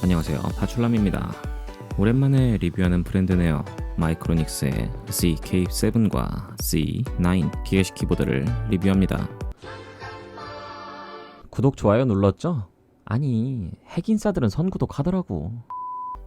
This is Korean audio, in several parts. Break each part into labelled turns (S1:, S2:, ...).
S1: 안녕하세요, 파출람입니다. 오랜만에 리뷰하는 브랜드네요. 마이크로닉스의 ZK7과 Z9 기계식 키보드를 리뷰합니다. 구독, 좋아요 눌렀죠? 아니, 핵인싸들은 선구독 하더라고.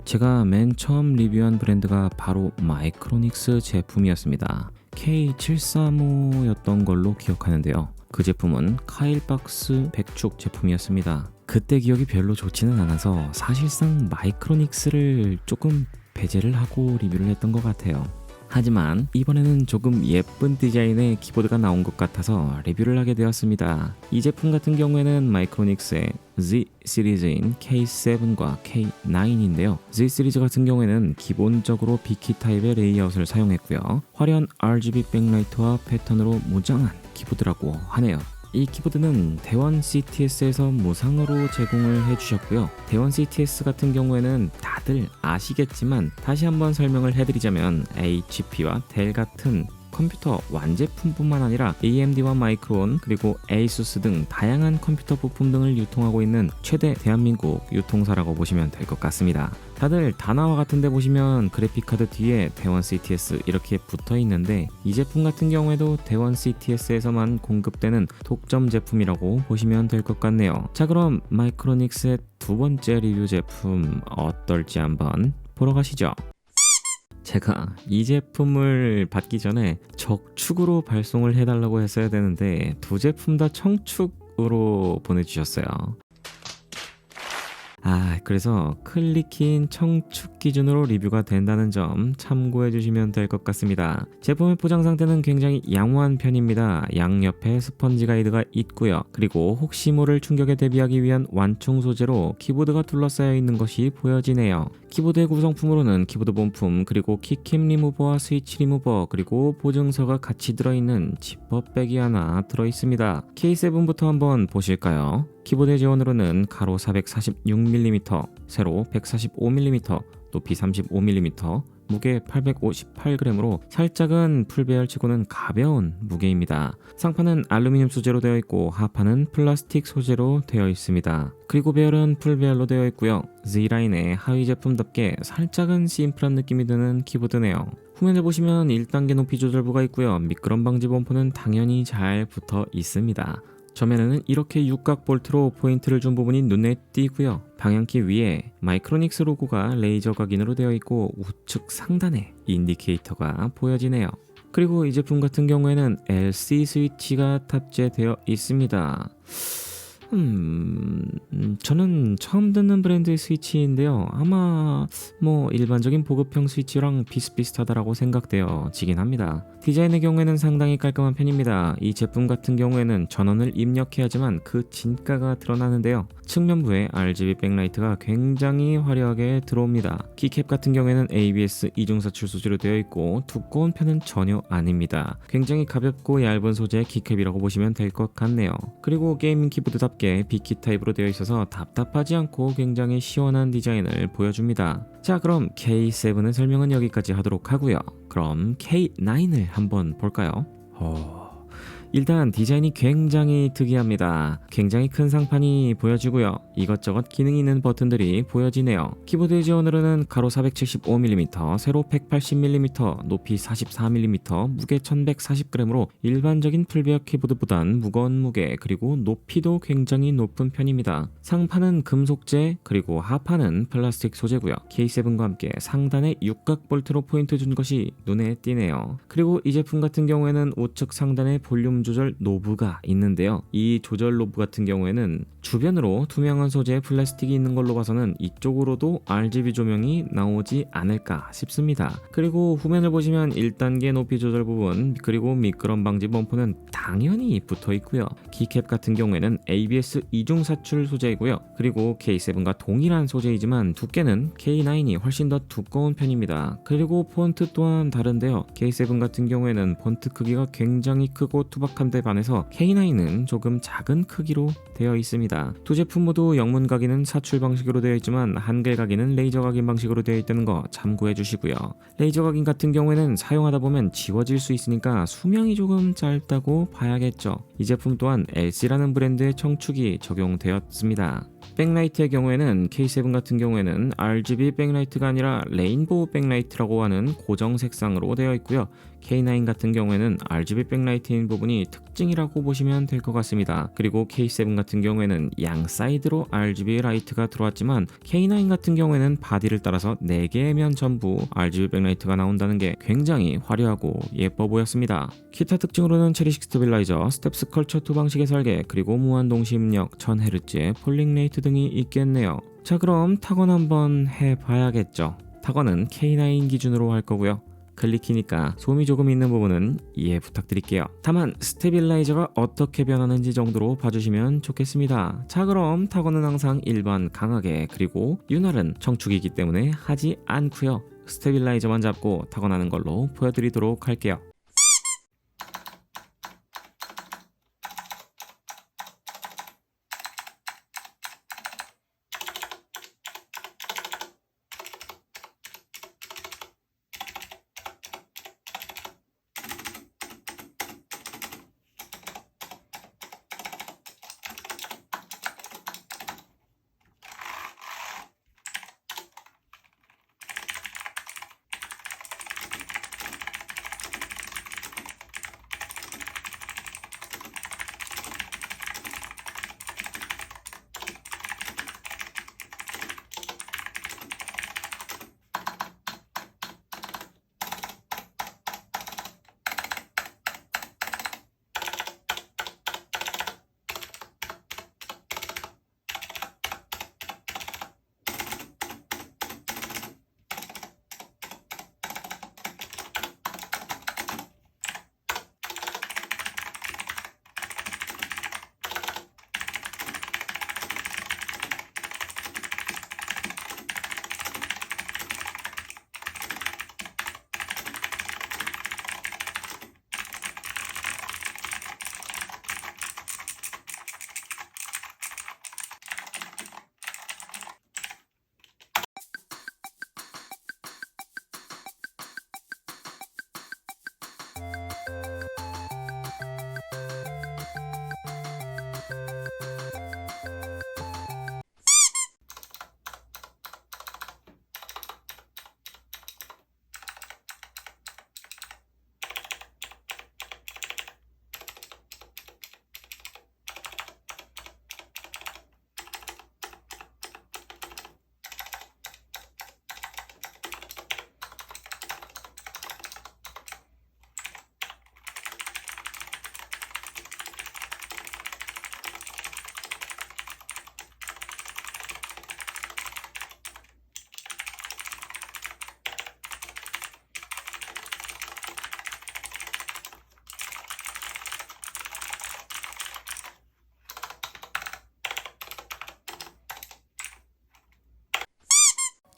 S1: 제가 맨 처음 리뷰한 브랜드가 바로 마이크로닉스 제품이었습니다. K735였던 걸로 기억하는데요. 그 제품은 카일박스 백축 제품이었습니다. 그때 기억이 별로 좋지는 않아서 사실상 마이크로닉스를 조금 배제를 하고 리뷰를 했던 것 같아요. 하지만 이번에는 조금 예쁜 디자인의 키보드가 나온 것 같아서 리뷰를 하게 되었습니다. 이 제품 같은 경우에는 마이크로닉스의 Z 시리즈인 K7과 K9인데요. Z 시리즈 같은 경우에는 기본적으로 B키 타입의 레이아웃을 사용했고요. 화려한 RGB 백라이트와 패턴으로 무장한 키보드라고 하네요. 이 키보드는 대원 CTS에서 무상으로 제공을 해주셨고요. 대원 CTS 같은 경우에는 다들 아시겠지만 다시 한번 설명을 해드리자면 HP와 델 같은 컴퓨터 완제품뿐만 아니라 AMD와 마이크론 그리고 ASUS 등 다양한 컴퓨터 부품 등을 유통하고 있는 최대 대한민국 유통사라고 보시면 될 것 같습니다. 다들 다나와 같은 데 보시면 그래픽카드 뒤에 대원 CTS 이렇게 붙어 있는데 이 제품 같은 경우에도 대원 CTS에서만 공급되는 독점 제품이라고 보시면 될 것 같네요. 자, 그럼 마이크로닉스의 두 번째 리뷰 제품 어떨지 한번 보러 가시죠. 제가 이 제품을 받기 전에 적축으로 발송을 해달라고 했어야 되는데 두 제품 다 청축으로 보내주셨어요. 그래서 클릭킨 청축 기준으로 리뷰가 된다는 점 참고해 주시면 될 것 같습니다. 제품의 포장 상태는 굉장히 양호한 편입니다. 양옆에 스펀지 가이드가 있고요. 그리고 혹시 모를 충격에 대비하기 위한 완충 소재로 키보드가 둘러싸여 있는 것이 보여지네요. 키보드의 구성품으로는 키보드 본품, 그리고 키캡 리무버와 스위치 리무버, 그리고 보증서가 같이 들어있는 지퍼백이 하나 들어있습니다. K7부터 한번 보실까요? 키보드 지원으로는 가로 446mm, 세로 145mm, 높이 35mm, 무게 858g으로 살짝은 풀배열치고는 가벼운 무게입니다. 상판은 알루미늄 소재로 되어 있고 하판은 플라스틱 소재로 되어 있습니다. 그리고 배열은 풀배열로 되어 있고요. Z라인의 하위 제품답게 살짝은 심플한 느낌이 드는 키보드네요. 후면을 보시면 1단계 높이 조절부가 있고요. 미끄럼 방지 범퍼는 당연히 잘 붙어 있습니다. 전면에는 이렇게 육각 볼트로 포인트를 준 부분이 눈에 띄고요. 방향키 위에 마이크로닉스 로고가 레이저 각인으로 되어 있고 우측 상단에 인디케이터가 보여지네요. 그리고 이 제품 같은 경우에는 LC 스위치가 탑재되어 있습니다. 저는 처음 듣는 브랜드의 스위치인데요. 아마 일반적인 보급형 스위치랑 비슷비슷하다라고 생각되어지긴 합니다. 디자인의 경우에는 상당히 깔끔한 편입니다. 이 제품 같은 경우에는 전원을 입력해야지만 그 진가가 드러나는데요. 측면부에 RGB 백라이트가 굉장히 화려하게 들어옵니다. 키캡 같은 경우에는 ABS 이중사출 소재로 되어 있고 두꺼운 편은 전혀 아닙니다. 굉장히 가볍고 얇은 소재의 키캡이라고 보시면 될 것 같네요. 그리고 게이밍 키보드답게 B키 타입으로 되어 있어서 답답하지 않고 굉장히 시원한 디자인을 보여줍니다. 자, 그럼 K7의 설명은 여기까지 하도록 하고요. 그럼 K9을 한번 볼까요? 일단 디자인이 굉장히 특이합니다. 굉장히 큰 상판이 보여지고요. 이것저것 기능이 있는 버튼들이 보여지네요. 키보드 지원으로는 가로 475mm, 세로 180mm, 높이 44mm, 무게 1140g으로 일반적인 풀배열 키보드보단 무거운 무게, 그리고 높이도 굉장히 높은 편입니다. 상판은 금속재, 그리고 하판은 플라스틱 소재고요. K7과 함께 상단에 육각 볼트로 포인트 준 것이 눈에 띄네요. 그리고 이 제품 같은 경우에는 우측 상단에 볼륨 조절 노브가 있는데요. 이 조절 노브 같은 경우에는 주변으로 투명한 소재의 플라스틱이 있는 걸로 봐서는 이쪽으로도 RGB 조명이 나오지 않을까 싶습니다. 그리고 후면을 보시면 1단계 높이 조절 부분, 그리고 미끄럼 방지 범퍼는 당연히 붙어 있고요. 키캡 같은 경우에는 ABS 이중 사출 소재이고요. 그리고 K7과 동일한 소재이지만 두께는 K9이 훨씬 더 두꺼운 편입니다. 그리고 폰트 또한 다른데요. K7 같은 경우에는 폰트 크기가 굉장히 크고 투박한 데 반해서 K9은 조금 작은 크기로 되어 있습니다. 두 제품 모두 영문 각인은 사출 방식으로 되어 있지만 한글 각인은 레이저 각인 방식으로 되어 있다는 거 참고해 주시고요. 레이저 각인 같은 경우에는 사용하다 보면 지워질 수 있으니까 수명이 조금 짧다고 봐야겠죠. 이 제품 또한 LC라는 브랜드의 청축이 적용되었습니다. 백라이트의 경우에는 K7 같은 경우에는 RGB 백라이트가 아니라 레인보우 백라이트라고 하는 고정 색상으로 되어 있고요. K9 같은 경우에는 RGB 백라이트인 부분이 특징이라고 보시면 될 것 같습니다. 그리고 K7 같은 경우에는 양 사이드로 RGB 라이트가 들어왔지만 K9 같은 경우에는 바디를 따라서 4개의 면 전부 RGB 백라이트가 나온다는 게 굉장히 화려하고 예뻐 보였습니다. 기타 특징으로는 체리식 스테빌라이저, 스텝스 컬처 2 방식의 설계, 그리고 무한 동시입력, 1000Hz의 폴링 레이트 등이 있겠네요. 자, 그럼 타건 한번 해봐야겠죠. 타건은 K9 기준으로 할 거고요. 클리키니까 소음이 조금 있는 부분은 이해 부탁드릴게요. 다만 스테빌라이저가 어떻게 변하는지 정도로 봐주시면 좋겠습니다. 자, 그럼 타건은 항상 일반 강하게, 그리고 윤활은 청축이기 때문에 하지 않고요. 스테빌라이저만 잡고 타건하는 걸로 보여드리도록 할게요.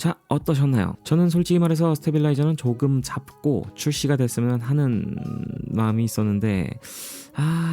S1: 자, 어떠셨나요? 저는 솔직히 말해서 스테빌라이저는 조금 잡고 출시가 됐으면 하는 마음이 있었는데,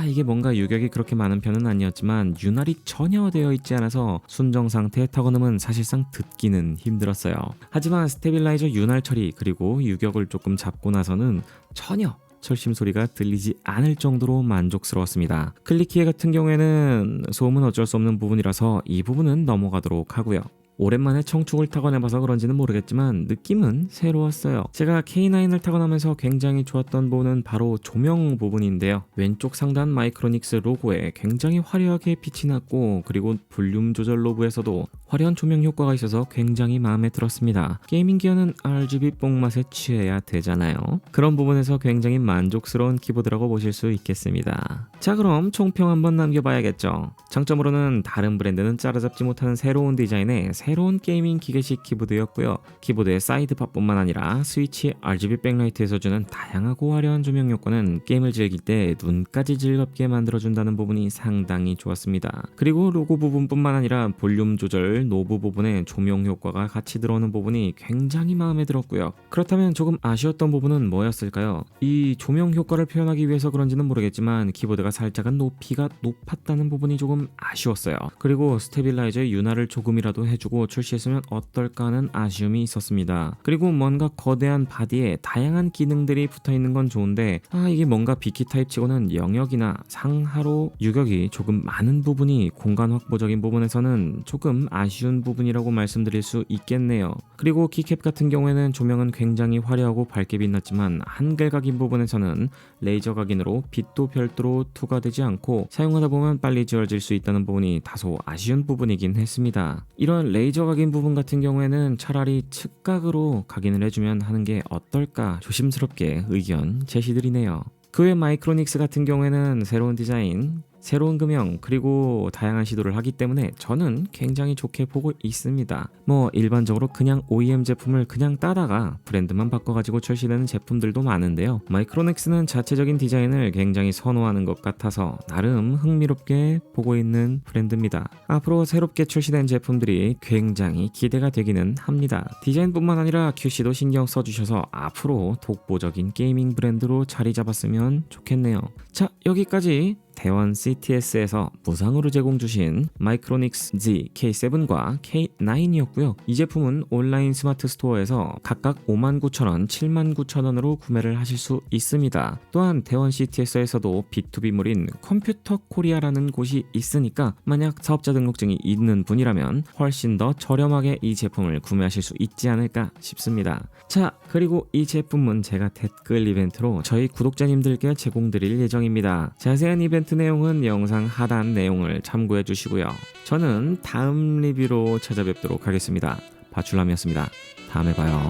S1: 이게 뭔가 유격이 그렇게 많은 편은 아니었지만 윤활이 전혀 되어 있지 않아서 순정 상태의 타건음은 사실상 듣기는 힘들었어요. 하지만 스테빌라이저 윤활 처리 그리고 유격을 조금 잡고 나서는 전혀 철심 소리가 들리지 않을 정도로 만족스러웠습니다. 클리키에 같은 경우에는 소음은 어쩔 수 없는 부분이라서 이 부분은 넘어가도록 하고요. 오랜만에 청축을 타건해봐서 그런지는 모르겠지만 느낌은 새로웠어요. 제가 K9을 타건하면서 굉장히 좋았던 부분은 바로 조명 부분인데요. 왼쪽 상단 마이크로닉스 로고에 굉장히 화려하게 빛이 났고, 그리고 볼륨 조절 노브에서도 화려한 조명 효과가 있어서 굉장히 마음에 들었습니다. 게이밍 기어는 RGB 뽕맛에 취해야 되잖아요. 그런 부분에서 굉장히 만족스러운 키보드라고 보실 수 있겠습니다. 자, 그럼 총평 한번 남겨봐야겠죠. 장점으로는 다른 브랜드는 따라잡지 못하는 새로운 디자인의 새로운 게이밍 기계식 키보드였고요. 키보드의 사이드팟뿐만 아니라 스위치, RGB 백라이트에서 주는 다양하고 화려한 조명 효과는 게임을 즐길 때 눈까지 즐겁게 만들어준다는 부분이 상당히 좋았습니다. 그리고 로고 부분뿐만 아니라 볼륨 조절, 노브 부분에 조명 효과가 같이 들어오는 부분이 굉장히 마음에 들었고요. 그렇다면 조금 아쉬웠던 부분은 뭐였을까요? 이 조명 효과를 표현하기 위해서 그런지는 모르겠지만 키보드가 살짝은 높이가 높았다는 부분이 조금 아쉬웠어요. 그리고 스테빌라이저의 윤활을 조금이라도 해주고 두고 출시했으면 어떨까 하는 아쉬움이 있었습니다. 그리고 뭔가 거대한 바디에 다양한 기능들이 붙어있는 건 좋은데 이게 뭔가 비키 타입 치고는 영역이나 상하로 유격이 조금 많은 부분이 공간 확보적인 부분에서는 조금 아쉬운 부분이라고 말씀드릴 수 있겠네요. 그리고 키캡 같은 경우에는 조명은 굉장히 화려하고 밝게 빛났지만 한글 각인 부분에서는 레이저 각인으로 빛도 별도로 투과되지 않고 사용하다 보면 빨리 지워질 수 있다는 부분이 다소 아쉬운 부분이긴 했습니다. 이런 레이저 각인 부분 같은 경우에는 차라리 측각으로 각인을 해주면 하는 게 어떨까 조심스럽게 의견 제시드리네요. 그 외 마이크로닉스 같은 경우에는 새로운 디자인, 새로운 금형 그리고 다양한 시도를 하기 때문에 저는 굉장히 좋게 보고 있습니다. 일반적으로 그냥 OEM 제품을 그냥 따다가 브랜드만 바꿔가지고 출시되는 제품들도 많은데요. 마이크로닉스는 자체적인 디자인을 굉장히 선호하는 것 같아서 나름 흥미롭게 보고 있는 브랜드입니다. 앞으로 새롭게 출시된 제품들이 굉장히 기대가 되기는 합니다. 디자인뿐만 아니라 QC도 신경 써주셔서 앞으로 독보적인 게이밍 브랜드로 자리 잡았으면 좋겠네요. 자, 여기까지 대원 CTS에서 무상으로 제공 주신 마이크로닉스 Z K7과 K9이었고요. 이 제품은 온라인 스마트 스토어에서 각각 59,000원, 79,000원으로 구매를 하실 수 있습니다. 또한 대원 CTS에서도 B2B물인 컴퓨터 코리아라는 곳이 있으니까 만약 사업자 등록증이 있는 분이라면 훨씬 더 저렴하게 이 제품을 구매하실 수 있지 않을까 싶습니다. 자, 그리고 이 제품은 제가 댓글 이벤트로 저희 구독자님들께 제공드릴 예정입니다. 자세한 이벤트 내용은 영상 하단 내용을 참고해 주시고요. 저는 다음 리뷰로 찾아뵙도록 하겠습니다. 바출람이었습니다. 다음에 봐요.